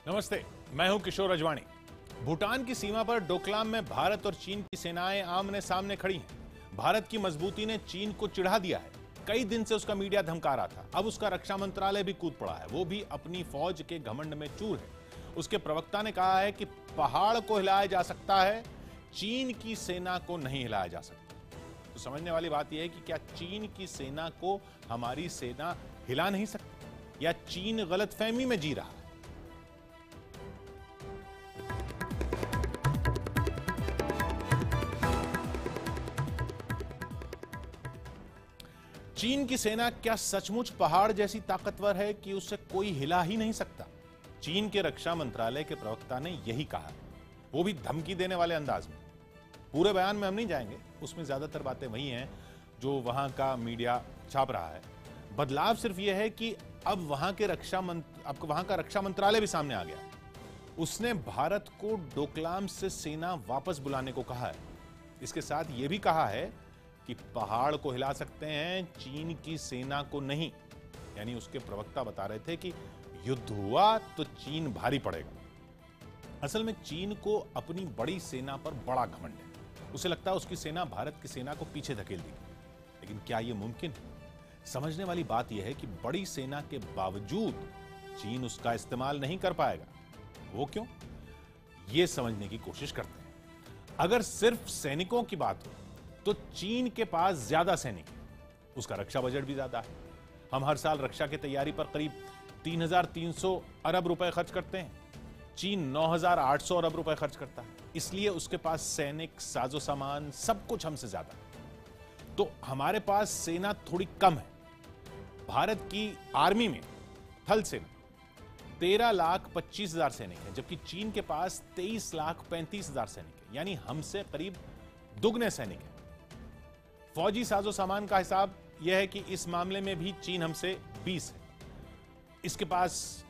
नमस्ते, मैं हूं किशोर अजवाणी। भूटान की सीमा पर डोकलाम में भारत और चीन की सेनाएं आमने सामने खड़ी हैं। भारत की मजबूती ने चीन को चिढ़ा दिया है। कई दिन से उसका मीडिया धमका रहा था, अब उसका रक्षा मंत्रालय भी कूद पड़ा है। वो भी अपनी फौज के घमंड में चूर है। उसके प्रवक्ता ने कहा है कि पहाड़ को हिलाया जा सकता है, चीन की सेना को नहीं हिलाया जा सकता। तो समझने वाली बात यह है कि क्या चीन की सेना को हमारी सेना हिला नहीं सकती, या चीन गलतफहमी में जी रहा है? चीन की सेना क्या सचमुच पहाड़ जैसी ताकतवर है कि उसे कोई हिला ही नहीं सकता? चीन के रक्षा मंत्रालय के प्रवक्ता ने यही कहा, वो भी धमकी देने वाले अंदाज में। पूरे बयान में हम नहीं जाएंगे, उसमें ज्यादातर बातें वही हैं जो वहां का मीडिया छाप रहा है। बदलाव सिर्फ यह है कि अब वहां का रक्षा मंत्रालय भी सामने आ गया। उसने भारत को डोकलाम से सेना वापस बुलाने को कहा है। इसके साथ यह भी कहा है कि पहाड़ को हिला सकते हैं, चीन की सेना को नहीं। यानी उसके प्रवक्ता बता रहे थे कि युद्ध हुआ तो चीन भारी पड़ेगा। असल में चीन को अपनी बड़ी सेना पर बड़ा घमंड है। उसे लगता है उसकी सेना भारत की सेना को पीछे धकेल देगी। लेकिन क्या यह मुमकिन है? समझने वाली बात यह है कि बड़ी सेना के बावजूद चीन उसका इस्तेमाल नहीं कर पाएगा। वो क्यों? यह समझने की कोशिश करते हैं। अगर सिर्फ सैनिकों की बात हो तो चीन के पास ज्यादा सैनिक है, उसका रक्षा बजट भी ज्यादा है। हम हर साल रक्षा की तैयारी पर करीब 3,300 अरब रुपए खर्च करते हैं। चीन 9,800 अरब रुपए खर्च करता है। इसलिए उसके पास सैनिक, साजो सामान, सब कुछ हमसे ज्यादा है। तो हमारे पास सेना थोड़ी कम है। भारत की आर्मी में थल सेना 13,25,000 सैनिक है, जबकि चीन के पास 23,35,000 सैनिक है। यानी हमसे करीब दुगने सैनिक है। फौजी साजो सामान का हिसाब यह है कि इस मामले में भी चीन हमसे 20 है। इसके पास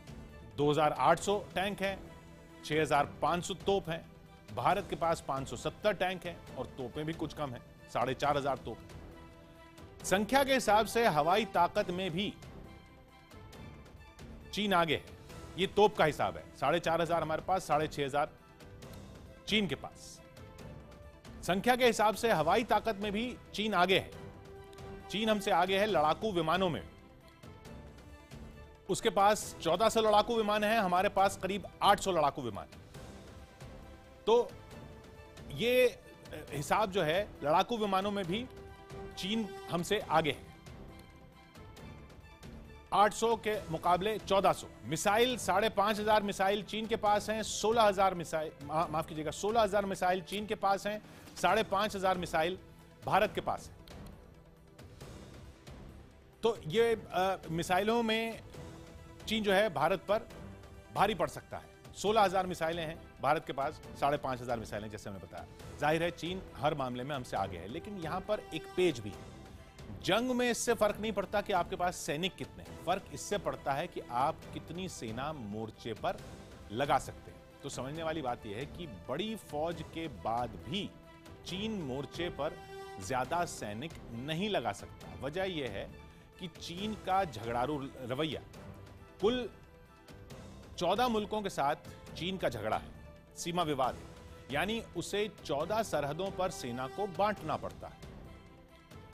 2,800 टैंक हैं, 6,500 तोप हैं। भारत के पास 570 टैंक हैं और तोपें भी कुछ कम हैं, 4,500 तोप हैं। संख्या के हिसाब से हवाई ताकत में भी चीन आगे है। यह तोप का हिसाब है, 4,500 हमारे पास, 6,500 चीन के पास। संख्या के हिसाब से हवाई ताकत में भी चीन आगे है। चीन हमसे आगे है लड़ाकू विमानों में। उसके पास 1,400 लड़ाकू विमान है, हमारे पास करीब 800 लड़ाकू विमान। तो ये हिसाब जो है, लड़ाकू विमानों में भी चीन हमसे आगे है। 800 के मुकाबले 1,400। मिसाइल 5,500 मिसाइल चीन के पास हैं, 16,000 मिसाइल, माफ कीजिएगा, 16,000 मिसाइल चीन के पास हैं, 5,500 मिसाइल भारत के पास है। तो ये मिसाइलों में चीन जो है भारत पर भारी पड़ सकता है। 16,000 मिसाइलें हैं भारत के पास, 5,500 मिसाइलें, जैसे हमने बताया। जाहिर है चीन हर मामले में हमसे आगे है। लेकिन यहां पर एक पेज भी है। जंग में इससे फर्क नहीं पड़ता कि आपके पास सैनिक कितने हैं, फर्क इससे पड़ता है कि आप कितनी सेना मोर्चे पर लगा सकते हैं। तो समझने वाली बात यह है कि बड़ी फौज के बाद भी चीन मोर्चे पर ज्यादा सैनिक नहीं लगा सकता। वजह यह है कि चीन का झगड़ारू रवैया। कुल 14 मुल्कों के साथ चीन का झगड़ा है, सीमा विवाद है। यानी उसे 14 सरहदों पर सेना को बांटना पड़ता है।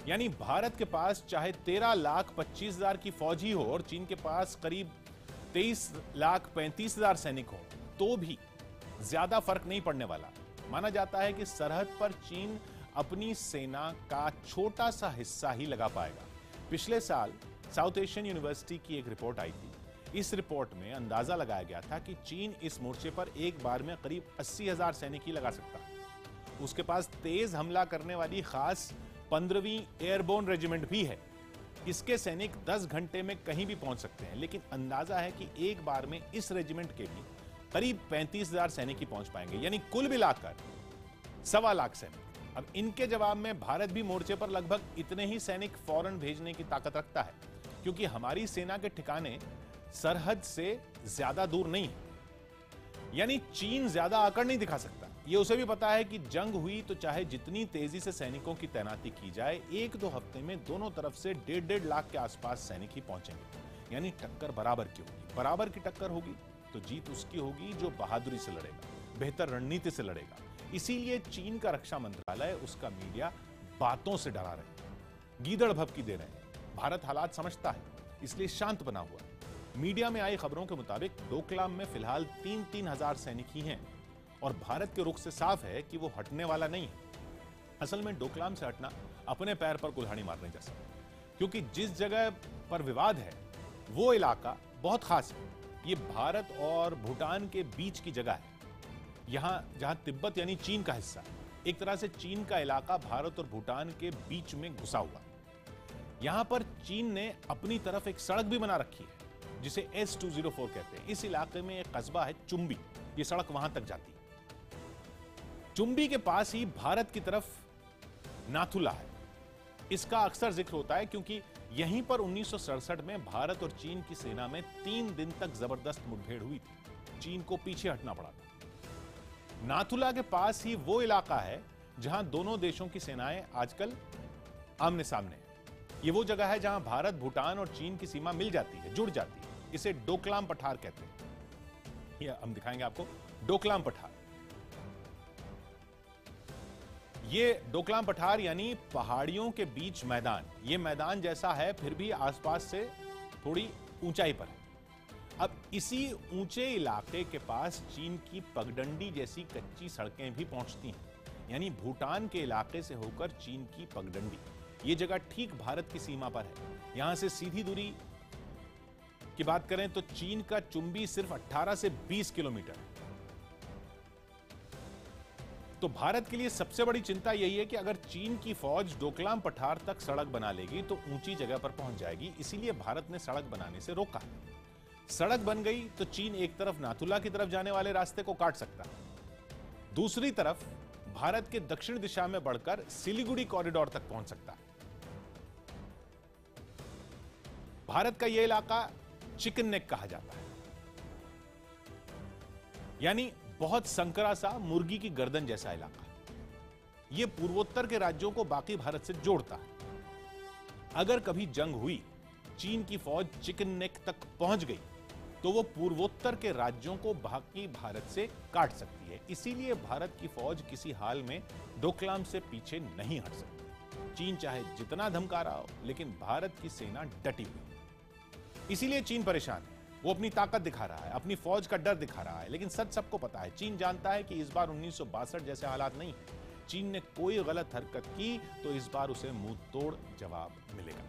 यानी भारत के पास चाहे 13,25,000 की फौज ही हो और चीन के पास करीब 23,35,000 सैनिक हो, तो भी ज्यादा फर्क नहीं पड़ने वाला। माना जाता है कि सरहद पर चीन अपनी सेना का छोटा सा हिस्सा ही लगा पाएगा। पिछले साल साउथ एशियन यूनिवर्सिटी की एक रिपोर्ट आई थी। इस रिपोर्ट में अंदाजा लगाया गया था कि चीन इस मोर्चे पर एक बार में करीब 80,000 सैनिक ही लगा सकता है। उसके पास तेज हमला करने वाली खास 15वीं एयरबोर्न रेजिमेंट भी है। इसके सैनिक 10 घंटे में कहीं भी पहुंच सकते हैं। लेकिन अंदाजा है कि एक बार में इस रेजिमेंट के भी करीब 35,000 सैनिक ही पहुंच पाएंगे। यानी कुल मिलाकर 1.25 लाख सैनिक। अब इनके जवाब में भारत भी मोर्चे पर लगभग इतने ही सैनिक फौरन भेजने की ताकत रखता है, क्योंकि हमारी सेना के ठिकाने सरहद से ज्यादा दूर नहीं है। यानी चीन ज्यादा आकर नहीं दिखा सकता। यह उसे भी पता है कि जंग हुई तो चाहे जितनी तेजी से सैनिकों की तैनाती की जाए, 1-2 हफ्ते में दोनों तरफ से 1.5 लाख के आसपास सैनिक ही पहुंचेंगे। यानी टक्कर बराबर की होगी। बराबर की टक्कर होगी तो जीत उसकी होगी जो बहादुरी से लड़ेगा, बेहतर रणनीति से लड़ेगा। इसीलिए चीन का रक्षा मंत्रालय, उसका मीडिया बातों से डरा रहे हैं, गीदड़ भभकी दे रहे हैं। भारत हालात समझता है, इसलिए शांत बना हुआ है। मीडिया में आई खबरों के मुताबिक डोकलाम में फिलहाल 3-3 हजार सैनिक ही हैं और भारत के रुख से साफ है कि वो हटने वाला नहीं है। असल में डोकलाम से हटना अपने पैर पर कुल्हाड़ी मारने जैसा, क्योंकि जिस जगह पर विवाद है वो इलाका बहुत खास है। ये भारत और भूटान के बीच की जगह है। यहां जहां तिब्बत यानी चीन का हिस्सा, एक तरह से चीन का इलाका भारत और भूटान के बीच में घुसा हुआ है। यहां पर चीन ने अपनी तरफ एक सड़क भी बना रखी है जिसे S-204 कहते हैं। इस इलाके में एक कस्बा है चुम्बी, ये सड़क वहां तक जाती है। चुम्बी के पास ही भारत की तरफ नाथुला है। इसका अक्सर जिक्र होता है क्योंकि यहीं पर 1967 में भारत और चीन की सेना में 3 दिन तक जबरदस्त मुठभेड़ हुई थी। चीन को पीछे हटना पड़ा था। नाथुला के पास ही वो इलाका है जहां दोनों देशों की सेनाएं आजकल आमने सामने हैं। ये वो जगह है जहां भारत, भूटान और चीन की सीमा मिल जाती है, जुड़ जाती है। इसे डोकलाम पठार कहते हैं। ये हम दिखाएंगे आपको, डोकलाम पठार। ये डोकलाम पठार यानी पहाड़ियों के बीच मैदान। ये मैदान जैसा है, फिर भी आसपास से थोड़ी ऊंचाई पर है। अब इसी ऊंचे इलाके के पास चीन की पगडंडी जैसी कच्ची सड़कें भी पहुंचती हैं, यानी भूटान के इलाके से होकर चीन की पगडंडी। ये जगह ठीक भारत की सीमा पर है। यहां से सीधी दूरी की बात करें तो चीन का चुम्बी सिर्फ 18 से 20 किलोमीटर है। तो भारत के लिए सबसे बड़ी चिंता यही है कि अगर चीन की फौज डोकलाम पठार तक सड़क बना लेगी तो ऊंची जगह पर पहुंच जाएगी। इसीलिए भारत ने सड़क बनाने से रोका। सड़क बन गई तो चीन एक तरफ नाथुला की तरफ जाने वाले रास्ते को काट सकता है, दूसरी तरफ भारत के दक्षिण दिशा में बढ़कर सिलीगुड़ी कॉरिडोर तक पहुंच सकता है। भारत का यह इलाका चिकन नेक कहा जाता है, यानी बहुत संकरा सा, मुर्गी की गर्दन जैसा इलाका। यह पूर्वोत्तर के राज्यों को बाकी भारत से जोड़ता है। अगर कभी जंग हुई, चीन की फौज चिकन नेक तक पहुंच गई तो वो पूर्वोत्तर के राज्यों को बाकी भारत से काट सकती है। इसीलिए भारत की फौज किसी हाल में डोकलाम से पीछे नहीं हट सकती। चीन चाहे जितना धमका रहा हो, लेकिन भारत की सेना डटी हुई। इसीलिए चीन परेशान है। वो अपनी ताकत दिखा रहा है, अपनी फौज का डर दिखा रहा है, लेकिन सच सबको पता है। चीन जानता है कि इस बार 1962 जैसे हालात नहीं। चीन ने कोई गलत हरकत की तो इस बार उसे मुंह तोड़ जवाब मिलेगा।